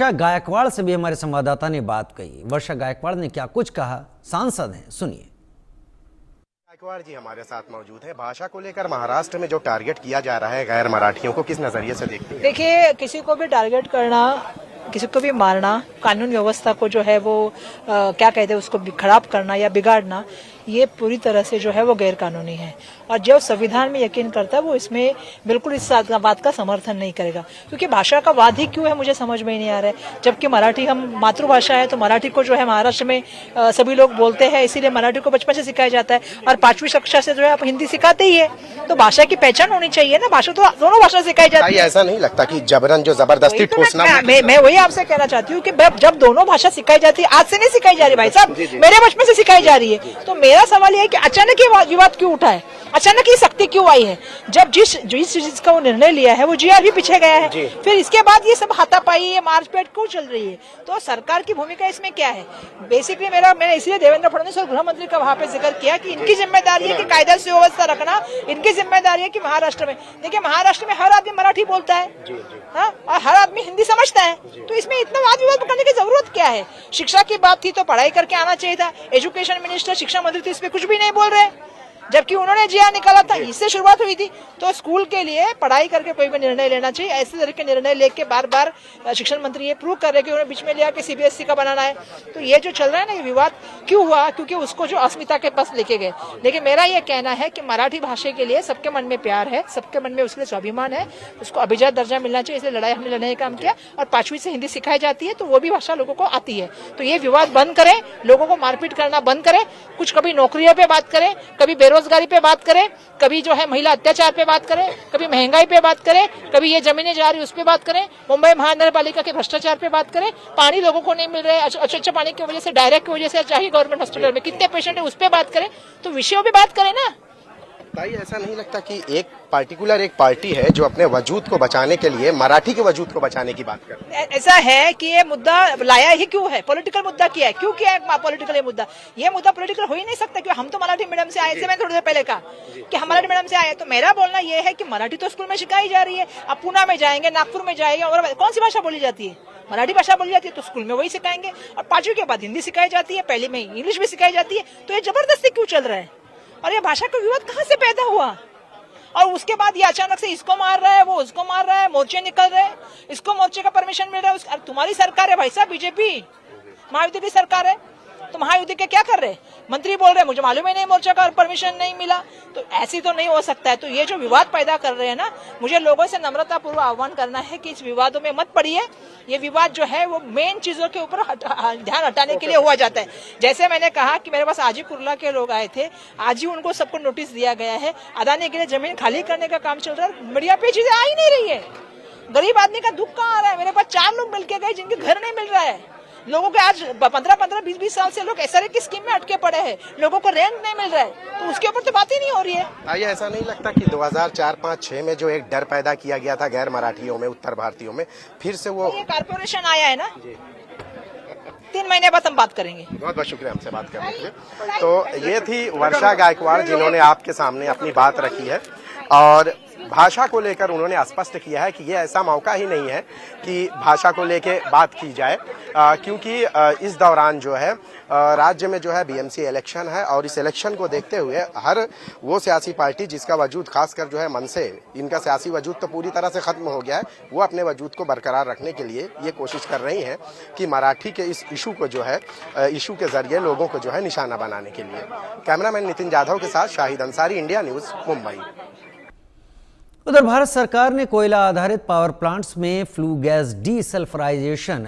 वर्षा गायकवाड़ से भी हमारे संवाददाता ने बात कही। वर्षा गायकवाड़ ने क्या कुछ कहा, सांसद हैं, सुनिए। गायकवाड़ जी हमारे साथ मौजूद हैं। भाषा को लेकर महाराष्ट्र में जो टारगेट किया जा रहा है गैर मराठियों को, किस नजरिए से देखते हैं? देखिए, किसी को भी टारगेट करना, किसी को भी मारना, कानून व्यवस्था को जो है वो क्या कहते हैं उसको खराब करना या बिगाड़ना, ये पूरी तरह से जो है वो गैर कानूनी है। और जो संविधान में यकीन करता है वो इसमें बिल्कुल इस बात का समर्थन नहीं करेगा, क्योंकि भाषा का वाद ही क्यों है मुझे समझ में ही नहीं आ रहा है। जबकि मराठी हम मातृभाषा है, तो मराठी को जो है महाराष्ट्र में सभी लोग बोलते हैं, इसीलिए मराठी को बचपन से सिखाया जाता है और 5वीं कक्षा से जो है आप हिंदी सिखाते ही है। तो भाषा की पहचान होनी चाहिए ना, भाषा तो दोनों भाषा सिखाई जाती है। ऐसा नहीं लगता कि जबरन जो जबरदस्ती ठूसना? मैं वही आपसे कहना चाहती हूँ कि जब दोनों भाषा सिखाई जाती है, आज से नहीं सिखाई जा रही भाई साहब, मेरे बचपन से सिखाई जा रही है। तो मेरा सवाल यह है कि अचानक ये विवाद क्यों उठा है, अचानक ये सख्ती क्यों आई है? जब जिस चीज का वो निर्णय लिया है वो जीआर भी पीछे गया है, फिर इसके बाद ये सब हाथापाई, ये मारपीट क्यों चल रही है? तो सरकार की भूमिका इसमें क्या है? बेसिकली मैंने इसलिए देवेंद्र फडणवीस और गृह मंत्री का वहां पे जिक्र किया कि इनकी जिम्मेदारी है कि कायदा सुव्यवस्था रखना, इनकी जिम्मेदारी है कि महाराष्ट्र में, देखिए महाराष्ट्र में हर आदमी मराठी बोलता है, हाँ, और हर आदमी हिंदी समझता है, तो इसमें इतना वाद विवाद करने की जरूरत क्या है? शिक्षा की बात थी तो पढ़ाई करके आना चाहिए था। एजुकेशन मिनिस्टर, शिक्षा मंत्री तो इस पे कुछ भी नहीं बोल रहे, जबकि उन्होंने जीआर निकाला था, इससे शुरुआत हुई थी। तो स्कूल के लिए पढ़ाई करके कोई भी निर्णय लेना चाहिए। ऐसे तरह के निर्णय लेके बार बार शिक्षण मंत्री ये प्रूव कर रहे कि उन्होंने बीच में लिया कि सीबीएसई का बनाना है। तो ये जो चल रहा है ना, ये विवाद क्यों हुआ? क्योंकि उसको जो अस्मिता के पास लेके गए। लेकिन मेरा ये कहना है कि मराठी भाषा के लिए सबके मन में प्यार है, सबके मन में उसके लिए स्वाभिमान है, उसको अभिजात दर्जा मिलना चाहिए। इसलिए लड़ाई हमने लड़ने का काम किया और 5वीं से हिंदी सिखाई जाती है, तो वो भी भाषा लोगों को आती है। तो ये विवाद बंद करें, लोगों को मारपीट करना बंद करें। कुछ कभी नौकरियों पे बात करें, कभी बेरोजगारी पे बात करें, कभी जो है महिला अत्याचार पे बात करें, कभी महंगाई पे बात करें, कभी ये जमीनें जा रही उस पे बात करें, मुंबई महानगर पालिका के भ्रष्टाचार पे बात करें, पानी लोगों को नहीं मिल रहा है, अच्छा पानी की वजह से, डायरेक्ट की वजह से चाहिए गवर्नमेंट हॉस्पिटल में कितने पेशेंट है उस पे बात करें। तो विषयों पे बात करें ना। ताई, ऐसा नहीं लगता कि एक पार्टिकुलर एक पार्टी है जो अपने वजूद को बचाने के लिए मराठी के वजूद को बचाने की बात कर? ऐसा है कि ये मुद्दा लाया ही क्यों है? पॉलिटिकल मुद्दा किया है, क्यों किया है पॉलिटिकल ये मुद्दा? ये मुद्दा पॉलिटिकल हो ही नहीं सकता, क्योंकि हम तो मराठी मीडियम से आए थे। मैंने थोड़ी देर पहले कहा कि हम मराठी मीडियम से आए, तो मेरा बोलना ये है कि मराठी तो स्कूल में सिखाई जा रही है। अब पूना में जाएंगे, नागपुर में जाएंगे, और कौन सी भाषा बोली जाती है? मराठी भाषा बोली जाती है, तो स्कूल में वही सिखाएंगे। और 5वीं के बाद हिंदी सिखाई जाती है, पहली में इंग्लिश भी सिखाई जाती है। तो ये जबरदस्ती क्यों चल रहा है? और ये भाषा का विवाद कहाँ से पैदा हुआ? और उसके बाद ये अचानक से इसको मार रहा है, वो उसको मार रहा है, मोर्चे निकल रहे हैं, इसको मोर्चे का परमिशन मिल रहा है। तुम्हारी सरकार है भाई साहब, बीजेपी महायुति की सरकार है, तो महायुति के क्या कर रहे हैं? मंत्री बोल रहे हैं मुझे मालूम ही नहीं, मोर्चा का परमिशन नहीं मिला। तो ऐसी तो नहीं हो सकता है। तो ये जो विवाद पैदा कर रहे हैं ना, मुझे लोगों से नम्रतापूर्वक आह्वान करना है कि इस विवादों में मत पड़िए। ये विवाद जो है वो मेन चीजों के ऊपर ध्यान हटाने के लिए हुआ जाता है। जैसे मैंने कहा कि मेरे पास आज ही कुर्ला के लोग आए थे, आज ही उनको सबको नोटिस दिया गया है, अदानी के लिए जमीन खाली करने का काम चल रहा है। मीडिया पे चीजें आ ही नहीं रही है। गरीब आदमी का दुख कहाँ आ रहा है? मेरे पास 4 लोग मिलके गए जिनके घर नहीं मिल रहा है। लोगों के आज 15-15, 20-20 साल से लोग एसआरए की स्कीम में अटके पड़े हैं, लोगों को रेंट नहीं मिल रहा है, तो उसके ऊपर तो बात ही नहीं हो रही है। ताई, ऐसा नहीं लगता कि 2004, 5, 6 में जो एक डर पैदा किया गया था गैर मराठियों में, उत्तर भारतीयों में, फिर से वो ये कारपोरेशन आया है ना, 3 महीने बाद हम बात करेंगे। बहुत बहुत शुक्रिया हमसे बात करने के लिए। तो ये थी वर्षा गायकवाड़ जिन्होंने आपके सामने अपनी बात रखी है और भाषा को लेकर उन्होंने स्पष्ट किया है कि ये ऐसा मौका ही नहीं है कि भाषा को लेके बात की जाए, क्योंकि इस दौरान जो है राज्य में जो है बीएमसी इलेक्शन है और इस इलेक्शन को देखते हुए हर वो सियासी पार्टी जिसका वजूद खासकर जो है मन से, इनका सियासी वजूद तो पूरी तरह से खत्म हो गया है, वो अपने वजूद को बरकरार रखने के लिए ये कोशिश कर रही हैं कि मराठी के इस इशू को जो है इशू के जरिए लोगों को जो है निशाना बनाने के लिए। कैमरामैन नितिन जाधव के साथ शाहिद अंसारी, इंडिया न्यूज, मुंबई। उधर भारत सरकार ने कोयला आधारित पावर प्लांट्स में फ्लू गैस डीसल्फराइजेशन